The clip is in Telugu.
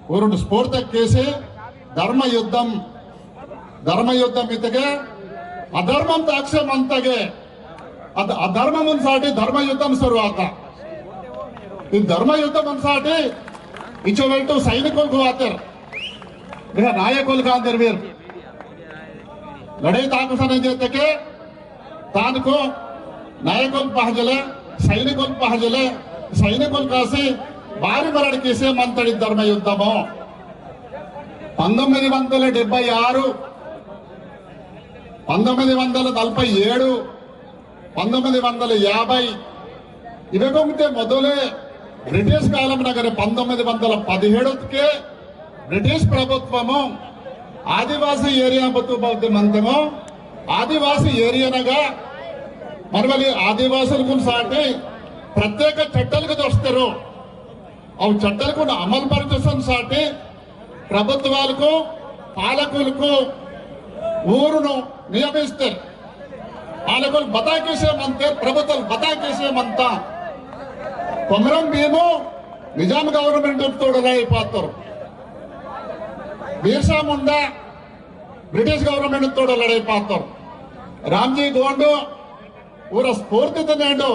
ಊರುಂಡು ಸ್ಫೂರ್ತಿ ಕೇಸಿ ಧರ್ಮ ಯುದ್ಧಂ ಇತ್ತಗೆ ಅಧರ್ಮಂ ತಾಕ್ಷಮ ಅಂತಗೆ अधर्म मनसाठी धर्म युद्धम सुरुवात ಈ ಧರ್ಮ ಯುದ್ಧ मनसाठी इचोवेल्टू सैनिकों आतर नायकों का अंदर लड़ाई ताकसाने देते के तान को नायकों पाहजले सैनिकों कासी भारी मरण केसे मंतड़ी धर्म युद्धमो 1976 1947 1950 ఇవకొంటే మొదలే బ్రిటిష్ కాలం నగర 1917కే బ్రిటిష్ ప్రభుత్వము ఆదివాసీ ఏరియా బతుమంతమో ఆదివాసీ ఏరియానగా మనవలి ఆదివాసులకు సాటి ప్రత్యేక చట్టాలకు దొస్తారు అవి చట్టాలకు అమలు పరిచయం సాటి ప్రభుత్వాలకు పాలకులకు ఊరును నియమిస్తారు పాలకులు బతా కేసేమంతే ప్రభుత్వాలు బతా కేసేమంతా కొమరం భీము నిజాం గవర్నమెంట్ తోడలైపోతారు బిర్సా ముండా బ్రిటిష్ గవర్నమెంట్ తోడలైపోతారు రామ్జీ గోండు ಊರ ಸ್ಫೂರ್ತಿ ತಂದು